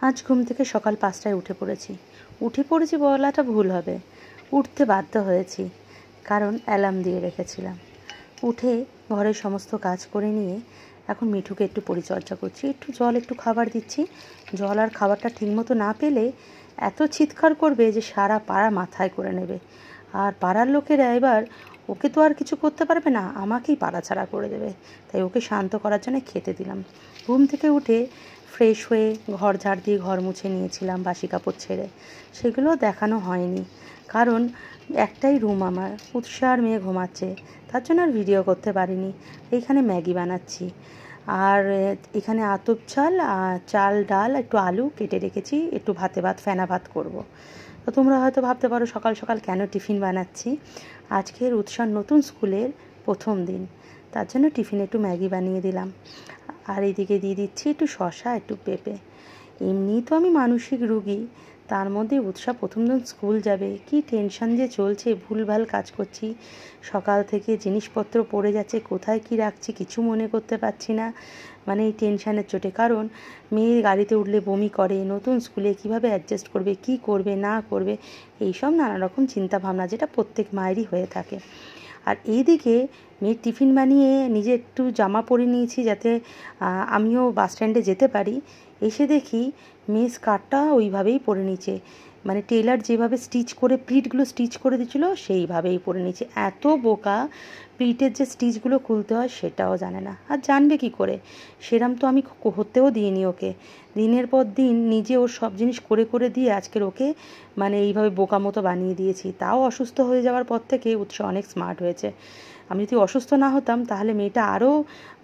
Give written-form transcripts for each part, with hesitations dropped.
আজ ঘুম থেকে সকাল 5টায় উঠে পড়েছি বলাটা ভুল হবে, উঠতে বাধ্য হয়েছি, কারণ অ্যালার্ম দিয়ে রেখেছিলাম। উঠে ঘরের সমস্ত কাজ করে নিয়ে এখন মিঠুকে একটু পরিচর্যা করছি, একটু জল একটু খাবার দিচ্ছি। জল আর খাবারটা ঠিকমতো না পেলে এত চিৎকার করবে যে সারা পাড়া মাথায় করে নেবে, আর পাড়ার লোকেরা এবার ওকে তো আর কিছু করতে পারবে না, আমাকেই পাড়াছাড়া করে দেবে। তাই ওকে শান্ত করার জন্য খেতে দিলাম। ঘুম থেকে উঠে ফ্রেশ হয়ে ঘর ঝাড় দিয়ে ঘর মুছে নিয়েছিলাম, বাসি কাপড় ছেড়ে। সেগুলো দেখানো হয়নি, কারণ একটাই রুম আমার, উৎসার মেয়ে ঘুমাচ্ছে, তার জন্য আর ভিডিও করতে পারিনি। এইখানে ম্যাগি বানাচ্ছি, আর এখানে আতপ চাল ডাল একটু আলু কেটে রেখেছি, একটু ফেনা ভাত করব। তো তোমরা হয়তো ভাবতে পারো সকাল সকাল কেন টিফিন বানাচ্ছি। আজকের উৎসার নতুন স্কুলের প্রথম দিন, তার জন্য টিফিনে একটু ম্যাগি বানিয়ে দিলাম। আর এইদিকে দিয়ে দিচ্ছি একটু শসা, একটু পেঁপে। এমনি তো আমি মানসিক রুগী, তার মধ্যে উৎসাহ প্রথম দিন স্কুল যাবে, কি টেনশন যে চলছে, ভুলভাল কাজ করছি। সকাল থেকে জিনিসপত্র পড়ে যাচ্ছে, কোথায় কি রাখছি কিছু মনে করতে পারছি না, মানে এই টেনশানের চোটে। কারণ মেয়ে গাড়িতে উঠলে বমি করে, নতুন স্কুলে কিভাবে অ্যাডজাস্ট করবে, কি করবে না করবে, এইসব নানা রকম চিন্তাভাবনা, যেটা প্রত্যেক মায়েরই হয়ে থাকে। আর এইদিকে মেয়ের টিফিন বানিয়ে নিজে একটু জামা পরে নিয়েছি, যাতে আমিও বাস স্ট্যান্ডে যেতে পারি। এসে দেখি মেয়ে স্কার্টটা ওইভাবেই পরে নিচ্ছে, মানে টেলার যেভাবে প্লিটগুলো স্টিচ করে দিচ্ছিলো সেইভাবেই পরে নিচ্ছে। এত বোকা, প্লিটের যে স্টিচগুলো খুলতে হয় সেটাও জানে না, আর জানবে কি করে? সেরম তো আমি হতেও দিইনি ওকে। দিনের পর দিন নিজে ওর সব জিনিস করে করে দিয়ে আজকের ওকে মানে এইভাবে বোকা মতো বানিয়ে দিয়েছি। তাও অসুস্থ হয়ে যাওয়ার পর থেকে উৎস অনেক স্মার্ট হয়েছে। আমি যদি অসুস্থ না হতাম তাহলে মেয়েটা আরও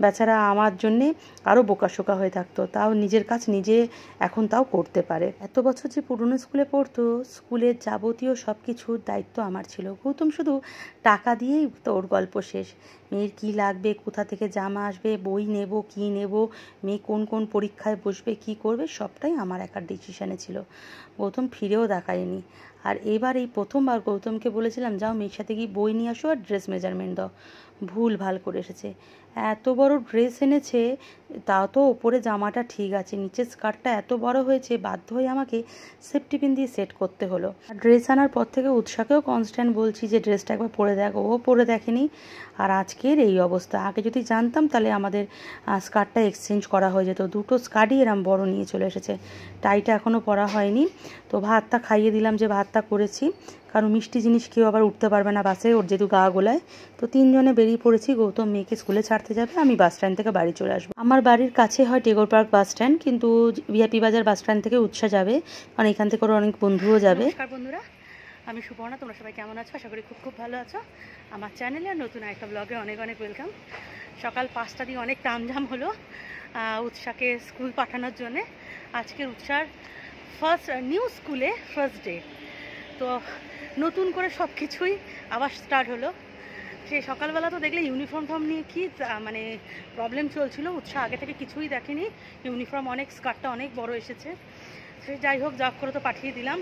বেচারা আমার জন্যে আরও বোকাশোকা হয়ে থাকতো। তাও নিজের কাজ নিজে এখন তাও করতে পারে। এত বছর যে পুরনো স্কুলে পড়তো, স্কুলের যাবতীয় সব কিছুর দায়িত্ব আমার ছিল। গৌতম শুধু টাকা দিয়েই তো ওর গল্প শেষ। মেয়ের কী লাগবে, কোথা থেকে জামা আসবে, বই নেব কী নেব, মেয়ে কোন কোন পরীক্ষায় বসবে, কি করবে, সবটাই আমার একার ডিসিশানে ছিল। গৌতম ফিরেও দেখায়নি। আর এবার এই প্রথমবার গৌতমকে বলেছিলাম, যাও মেয়ের সাথে গিয়ে বই নিয়ে আসো আর ড্রেস মেজারমেন্ট দাও। ভুল ভাল করে এসেছে। এত বড় ড্রেস এনেছে, তাও তো ওপরে জামাটা ঠিক আছে, নিচের স্কার্টটা এত বড় হয়েছে, বাধ্য হয়ে আমাকে সেফটি পিন দিয়ে সেট করতে হলো। ড্রেস আনার পর থেকে উৎসাকেও কনস্ট্যান্ট বলছি যে ড্রেসটা একবার পরে দেখ, ও পরে দেখেনি। আর আজকের এই অবস্থা, আগে যদি জানতাম তাহলে আমাদের স্কার্টটা এক্সচেঞ্জ করা হয়ে যেত। দুটো স্কার্টই এরম বড় নিয়ে চলে এসেছে। টাইটা এখনও পরা হয়নি। তো ভাতটা খাইয়ে দিলাম, যে ভাতটা করেছি, কারণ মিষ্টি জিনিস কেউ আবার উঠতে পারবে না বাসে, ওর যেহেতু গা গোলায়। তো তিনজনে বেরিয়ে পড়েছি। গৌতম মেয়েকে স্কুলে ছাড়তে যাবে, আমি বাস স্ট্যান্ড থেকে বাড়ি চলে আসবো। আমার বাড়ির কাছে হয় টেগোর পার্ক বাস স্ট্যান্ড, কিন্তু ভিআইপি বাজার বাস স্ট্যান্ড থেকে উৎসাহ যাবে, কারণ এখান থেকে ওর অনেক বন্ধুও যাবে। নমস্কার বন্ধুরা, আমি সুপর্ণা, তোমরা সবাই কেমন আছো? আশা করি খুব খুব ভালো আছো। আমার চ্যানেলে আর নতুন একটা ব্লগে অনেক অনেক ওয়েলকাম। সকাল 5টা দিয়ে অনেক তামঝাম হলো উৎসাহকে স্কুল পাঠানোর জন্যে। আজকের উৎসার নিউ স্কুলে ফার্স্ট ডে, তো নতুন করে সব কিছুই আবার স্টার্ট হলো। সে সকালবেলা তো দেখলে ইউনিফর্ম নিয়ে কি মানে প্রবলেম চলছিল। উৎসাহ আগে থেকে কিছুই দেখেনি, ইউনিফর্ম অনেক, স্কার্টটা অনেক বড় এসেছে। সে যাই হোক, যা করে তো পাঠিয়ে দিলাম।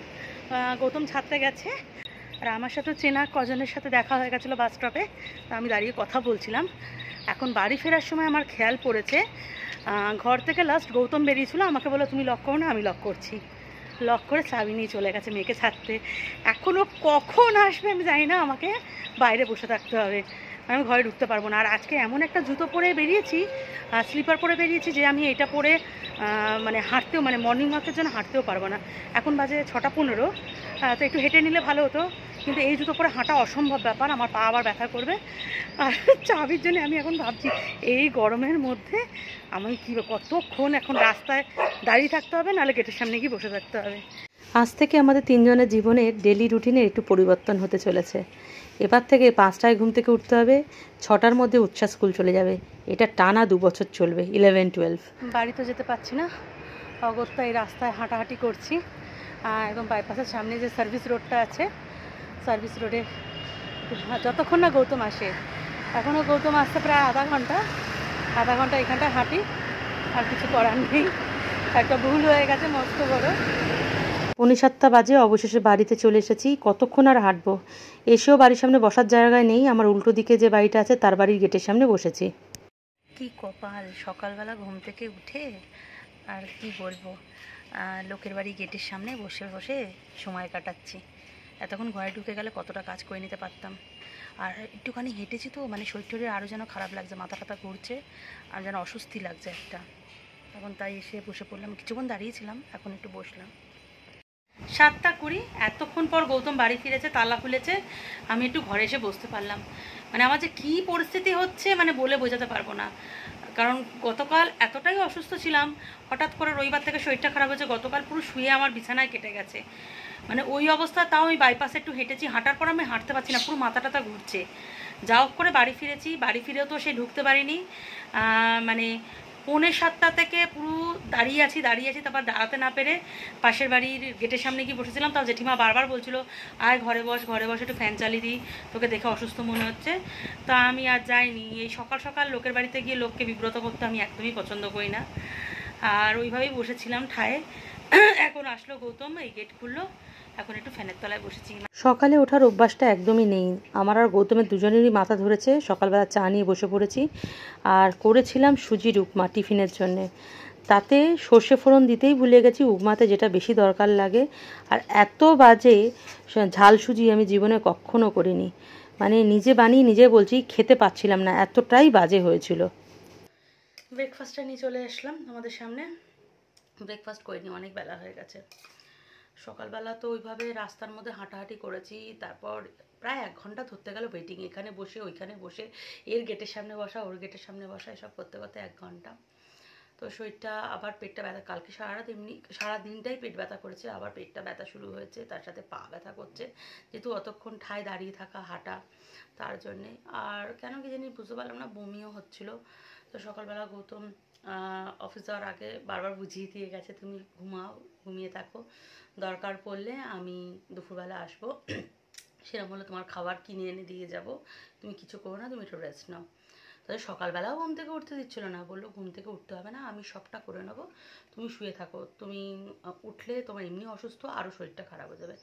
গৌতম ছাড়তে গেছে, আর আমার সাথে চেনা কজনের সাথে দেখা হয়ে গেছিলো বাস স্টপে, তা আমি দাঁড়িয়ে কথা বলছিলাম। এখন বাড়ি ফেরার সময় আমার খেয়াল পড়েছে, ঘর থেকে লাস্ট গৌতম বেরিয়েছিল, আমাকে বলো তুমি লক করো না, আমি লক করছি। লক করে চাবি নিয়ে চলে গেছে মেয়েকে ছাড়তে। এখনও কখন আসবে আমি জানি না, আমাকে বাইরে বসে থাকতে হবে, আমি ঘরে ঢুকতে পারবো না। আর আজকে এমন একটা জুতো পরে বেরিয়েছি, স্লিপার পরে বেরিয়েছি, যে আমি এটা পরে মানে হাঁটতেও, মানে মর্নিং ওয়াকের জন্য হাঁটতেও পারবো না। এখন বাজে 6টা 15, তো একটু হেঁটে নিলে ভালো হতো, কিন্তু এই জুতো পরে হাঁটা অসম্ভব ব্যাপার, আমার পা আবার ব্যথা করবে। আর চাবির জন্য আমি এখন ভাবছি এই গরমের মধ্যে আমি কতক্ষণ এখন রাস্তায় দাঁড়িয়ে থাকতে হবে, নাহলে গেটের সামনে গিয়ে বসে থাকতে হবে। আজ থেকে আমাদের তিনজনের জীবনের ডেলি রুটিনের একটু পরিবর্তন হতে চলেছে। এবার থেকে 5টায় ঘুম থেকে উঠতে হবে, 6টার মধ্যে উৎসাহ স্কুল চলে যাবে। এটা টানা 2 বছর চলবে, 11-12। বাড়িতে যেতে পারছি না, অগত্যা এই রাস্তায় হাঁটাহাঁটি করছি। একদম বাইপাসের সামনে যে সার্ভিস রোডটা আছে, সার্ভিস রোডে যতক্ষণ না গৌতম আসে, এখনও গৌতম আসতে প্রায় আধা ঘন্টা এখানটায় হাঁটি, আর কিছু করার নেই। একটা ভুল হয়ে গেছে মস্ত বড়। 7:45 বাজে অবশেষে বাড়িতে চলে এসেছি। কতক্ষণ আর হাঁটবো? এসেও বাড়ির সামনে বসার জায়গায় নেই, আমার উল্টো দিকে যে বাড়িটা আছে তার বাড়ির গেটের সামনে বসেছি। কি কপাল, সকালবেলা ঘুম থেকে উঠে আর কি বলবো, লোকের বাড়ি গেটের সামনে বসে বসে সময় কাটাচ্ছি। এতক্ষণ ঘরে ঢুকে গেলে কতটা কাজ করে নিতে পারতাম। আর একটুখানি হেঁটেছি তো মানে শরীর আরও যেন খারাপ লাগছে, মাথা টাথা ঘুরছে আর যেন অস্বস্তি লাগছে একটা। এখন তাই এসে বসে পড়লাম, কিছুক্ষণ দাঁড়িয়েছিলাম, এখন একটু বসলাম। 7:20 এতক্ষণ পর গৌতম বাড়ি ফিরেছে, তালা খুলেছে, আমি একটু ঘরে এসে বসতে পারলাম। মানে আমার যে কী পরিস্থিতি হচ্ছে মানে বলে বোঝাতে পারবো না। কারণ গতকাল এতটাই অসুস্থ ছিলাম, হঠাৎ করে রবিবার থেকে শরীরটা খারাপ হয়েছে, গতকাল পুরো শুয়ে আমার বিছানায় কেটে গেছে। মানে ওই অবস্থা, তাও আমি বাইপাসে একটু হেঁটেছি, হাঁটার পর আমি হাঁটতে পারছি না, পুরো মাথা টাথা ঘুরছে। যা হোক করে বাড়ি ফিরেছি, বাড়ি ফিরেও তো সে ঢুকতে পারিনি। মানে 6:45 থেকে পুরো দাঁড়িয়ে আছি, তারপর দাঁড়াতে না পেরে পাশের বাড়ির গেটের সামনে গিয়ে বসেছিলাম। তাও জেঠিমা বারবার বলছিল আয় ঘরে বস, একটু ফ্যান চালিয়ে দিই, তোকে দেখে অসুস্থ মনে হচ্ছে। তা আমি আর যাইনি। এই সকাল সকাল লোকের বাড়িতে গিয়ে লোককে বিব্রত করতে আমি একদমই পছন্দ করি না। আর ওইভাবেই বসেছিলাম ঠায়ে। এখন আসলো গৌতম, এই গেট খুললো, এখন একটু ফ্যানের তলায় বসেছি। সকালে ওঠার অভ্যাসটা একদমই নেই আমার আর গৌতমের দুজনেরই মাথা ধরেছে। সকালবেলা চা নিয়ে বসে পড়েছি আর করেছিলাম সুজির উপমা টিফিনের জন্যে। তাতে সর্ষে ফোড়ন দিতেই ভুলে গেছি, উপমাতে যেটা বেশি দরকার লাগে। আর এত বাজে ঝাল সুজি আমি জীবনে কখনো করিনি। মানে নিজে বানিয়ে নিজে বলছি খেতে পাচ্ছিলাম না, এতটাই বাজে হয়েছিল। ব্রেকফাস্টটা নিয়ে চলে আসলাম আমাদের সামনে। ব্রেকফাস্ট করিনি, অনেক বেলা হয়ে গেছে। সকালবেলা তো ওইভাবে রাস্তার মধ্যে হাঁটাহাঁটি করেছি, তারপর প্রায় 1 ঘন্টা ধরতে গেল ওয়েটিং, এখানে বসে ওইখানে বসে, এর গেটের সামনে বসা ওর গেটের সামনে বসা, এসব করতে করতে 1 ঘন্টা। তো শরীরটা আবার পেটটা ব্যথা, কালকে সারা দিনটাই পেট ব্যথা করেছে, আবার পেটটা ব্যথা শুরু হয়েছে, তার সাথে পা ব্যথা করছে, যেহেতু অতক্ষণ ঠায় দাঁড়িয়ে থাকা হাঁটা, তার জন্যে। আর কেন কি জানি বুঝতে পারলাম না, বমিও হচ্ছিল। তো সকালবেলা গৌতম অফিস যাওয়ার আগে বারবার বুঝিয়ে দিয়ে গেছে তুমি ঘুমিয়ে থাকো, দরকার পড়লে আমি দুপুরবেলা আসবো, সেরকম হলে তোমার খাবার কিনে এনে দিয়ে যাব, তুমি কিছু করো না, তুমি একটু রেস্ট নাও। তাহলে সকালবেলাও ঘুম থেকে উঠতে দিচ্ছিল না, বললো ঘুম থেকে উঠতে হবে না, আমি সবটা করে নেবো, তুমি শুয়ে থাকো, তুমি উঠলে তোমার এমনি অসুস্থ, আরও শরীরটা খারাপ হয়ে যাবে।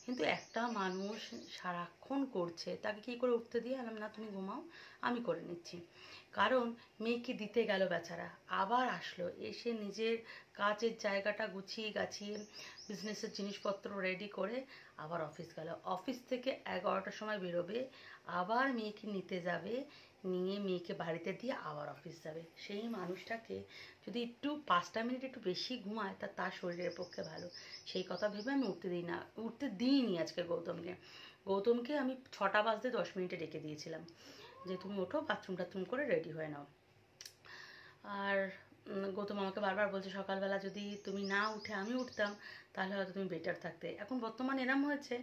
কিন্তু একটা মানুষ সারাক্ষণ করছে, তাকে কী করে উঠতে দিয়ে এলাম না, তুমি ঘুমাও, আমি করে নিচ্ছি। কারণ মেয়েকে দিতে গেল বেচারা, আবার আসলো, এসে নিজের কাজের জায়গাটা গুছিয়ে গাছিয়ে বিজনেসের জিনিসপত্র রেডি করে আবার অফিস গেল। অফিস থেকে 11টার সময় বেরোবে, আবার মেয়েকে নিতে যাবে, নিয়ে মেয়েকে বাড়িতে দিয়ে আবার অফিস যাবে। সেই মানুষটাকে যদি একটু 5টা মিনিট একটু বেশি ঘুমায়, তার শরীরের পক্ষে ভালো। সেই কথা ভেবে আমি উঠতে দিইনি আজকে গৌতমকে আমি 6টা বাজতে 10 মিনিটে ডেকে দিয়েছিলাম যে তুমি ওঠো, বাথরুম টাথরুম করে রেডি হয়ে নাও। আর গৌতম আমাকে বারবার বলছে সকালবেলা যদি তুমি না উঠে আমি উঠতাম তাহলে হয়তো তুমি বেটার থাকতে। এখন বর্তমানে এরম হয়েছে,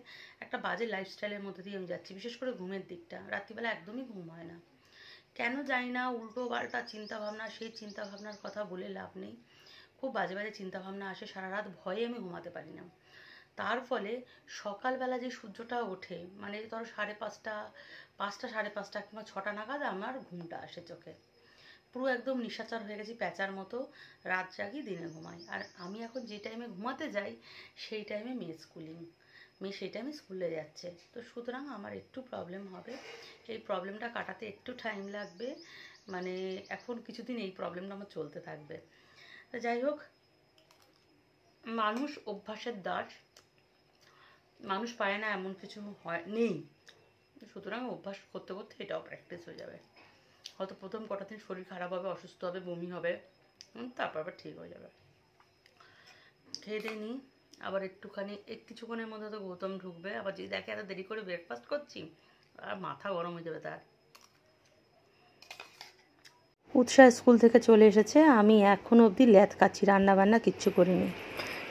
একটা বাজে লাইফস্টাইলের মধ্যে দিয়ে আমি যাচ্ছি, বিশেষ করে ঘুমের দিকটা, রাত্রিবেলা একদমই ঘুম হয় না, কেন জানি না। উল্টো পাল্টা চিন্তাভাবনা, সেই চিন্তাভাবনার কথা বলে লাভ নেই, খুব বাজে বাজে চিন্তাভাবনা আসে, সারা রাত ভয়ে আমি ঘুমাতে পারি না। তার ফলে সকালবেলা যে সূর্যটা ওঠে, মানে ধরো 5:30, 5টা 5:30 কিংবা 6টা নাগাদ আমার ঘুমটা আসে চোখে, পুরো একদম নিশাচর হয়ে গেছি, প্যাঁচার মতো, রাত জাগি দিনে ঘুমাই। আর আমি এখন যে টাইমে ঘুমাতে যাই সেই টাইমে মেয়ে সেই টাইমে স্কুলে যাচ্ছে, তো সুতরাং আমার একটু প্রবলেম হবে, এই প্রবলেমটা কাটাতে একটু টাইম লাগবে, মানে এখন কিছুদিন এই প্রবলেমটা আমার চলতে থাকবে। তো যাই হোক, মানুষ অভ্যাসের দাস, মানুষ পারে না এমন কিছু নেই, সুতরাং অভ্যাস করতে করতে এটাও প্র্যাকটিস হয়ে যাবে। হয়তো প্রথম কটা দিন শরীর খারাপ হবে, অসুস্থ হবে, বমি হবে, তারপর আবার ঠিক হয়ে যাবে। খেয়ে দিয়ে নিই, আবার কিছুক্ষণের মধ্যে তো গৌতম ঢুকবে, আবার যদি দেখে এত দেরি করে ব্রেকফাস্ট করছি, আর মাথা গরম হয়ে যাবে তার। উৎসাহ স্কুল থেকে চলে এসেছে, আমি এখনো অবধি ল্যাদ খাচ্ছি, রান্না বান্না কিচ্ছু করিনি।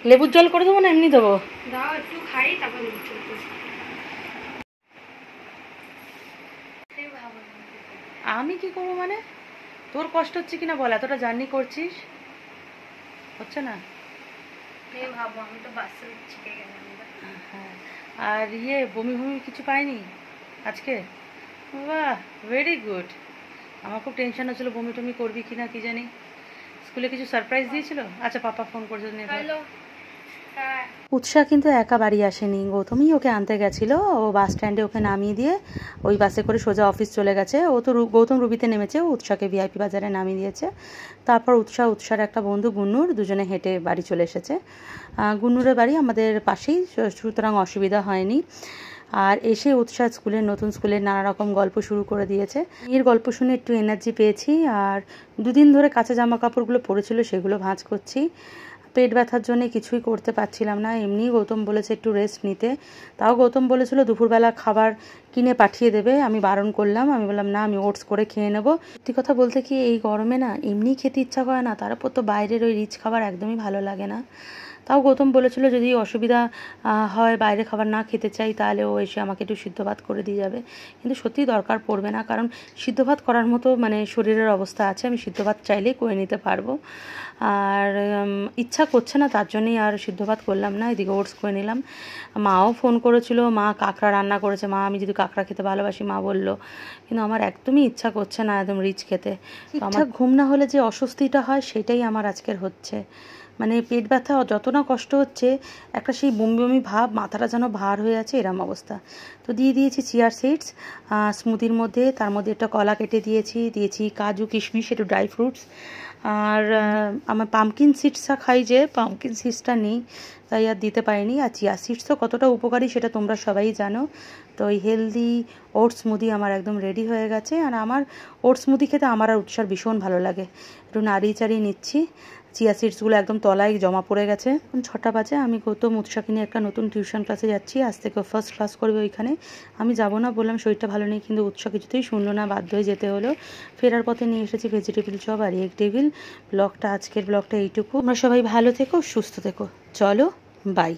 লেবুর জল করে দেবো না এমনি দেবো? দাও একটু খাই, তারপর আমি কি করবো মানে, তোর কষ্ট হচ্ছে কিনা বল, এতটা জার্নি করছিস, হচ্ছে না? ভাবো আমি তো বাসে ছিটে গেলাম। হ্যাঁ, আর বমি কিছু পাইনি আজকে? বাহ, ভেরি গুড। আমার খুব টেনশন হচ্ছিল বমি টমি করবি কিনা, কি জানি। স্কুলে কিছু সারপ্রাইজ দিয়েছিল? আচ্ছা, পাপা ফোন করছে, হ্যাঁ উৎসাহ কিন্তু একা বাড়ি আসেনি, গৌতমই ওকে আনতে গেছিলো। ও বাস স্ট্যান্ডে ওকে নামিয়ে দিয়ে ওই বাসে করে সোজা অফিস চলে গেছে। ও তো গৌতম রুবিতে নেমেছে, ও উৎসাহকে ভিআইপি বাজারে নামিয়ে দিয়েছে। তারপর উৎসাহর একটা বন্ধু গুন্নুর, দুজনে হেঁটে বাড়ি চলে এসেছে। গুন্নুরের বাড়ি আমাদের পাশেই, সুতরাং অসুবিধা হয়নি। আর এসে উৎসাহ নতুন স্কুলের নানা রকম গল্প শুরু করে দিয়েছে। এর গল্প শুনে একটু এনার্জি পেয়েছি। আর দুদিন ধরে কাঁচা জামা কাপড়গুলো পরেছিল সেগুলো ভাঁজ করছি। পেট ব্যথার জন্য কিছুই করতে পারছিলাম না। এমনি গৌতম বলেছে একটু রেস্ট নিতে, তাও গৌতম বলেছিল দুপুরবেলা খাবার কিনে পাঠিয়ে দেবে। আমি বারণ করলাম, আমি বললাম না, আমি ওটস করে খেয়ে নেবো। সত্যি কথা বলতে কি, এই গরমে না এমনি খেতে ইচ্ছা করে না, তারপর তো বাইরের ওই রিচ খাবার একদমই ভালো লাগে না। তাও গৌতম বলেছিল যদি অসুবিধা হয়, বাইরে খাবার না খেতে চাই, তাহলে ও এসে আমাকে একটু সিদ্ধ ভাত করে দিয়ে যাবে। কিন্তু সত্যিই দরকার পড়বে না, কারণ সিদ্ধ ভাত করার মতো মানে শরীরের অবস্থা আছে, আমি সিদ্ধ ভাত চাইলেই করে নিতে পারবো। আর ইচ্ছা করছে না, তার জন্যই আর সিদ্ধ ভাত করলাম না। এদিকে ওটস করে নিলাম। মাও ফোন করেছিল, মা কাঁকড়া রান্না করেছে। মা, আমি যদি কাঁকড়া খেতে ভালোবাসি মা বললো, কিন্তু আমার একদমই ইচ্ছা করছে না একদম রিচ খেতে। তো আমার ঘুম না হলে যে অস্বস্তিটা হয় সেটাই আমার আজকের হচ্ছে। মানে পেট ব্যথা যত না কষ্ট হচ্ছে, একটা সেই বমি বমি ভাব, মাথাটা যেন ভার হয়ে আছে, এরম অবস্থা। তো দিয়ে দিয়েছি চিয়া সিডস স্মুদির মধ্যে, তার মধ্যে একটা কলা কেটে দিয়েছি কাজু কিশমিশ, একটু ড্রাই ফ্রুটস। আর আমার পামকিন সিডসটা খাই, যে পামকিন সিডসটা নেই তাই আর দিতে পারিনি। আর চিয়া সিডস তো কতটা উপকারী সেটা তোমরা সবাই জানো। তো এই হেলদি ওটস স্মুদি আমার একদম রেডি হয়ে গেছে। আর আমার ওটস স্মুদি খেতে আমার আর উৎসার ভীষণ ভালো লাগে। একটু নাড়িয়ে চাড়িয়ে নিচ্ছি। চিয়া সিডসগুলো একদম তলায় জমা পড়ে গেছে। 6টা বাজে। আমি গৌতম উৎসাকে নিয়ে একটা নতুন টিউশন ক্লাসে যাচ্ছি। আজ থেকে ফার্স্ট ক্লাস করবে ওইখানে। আমি যাব না বললাম, শরীরটা ভালো নেই, কিন্তু উৎসাহ কিছুতেই শুনলো না, বাধ্য হয়ে যেতে হলো। ফেরার পথে নিয়ে এসেছি ভেজিটেবিল চপ আর এগ টেবিল। আজকের ব্লগটা এইটুকু। তোমরা সবাই ভালো থেকো, সুস্থ থেকো। চলো, বাই।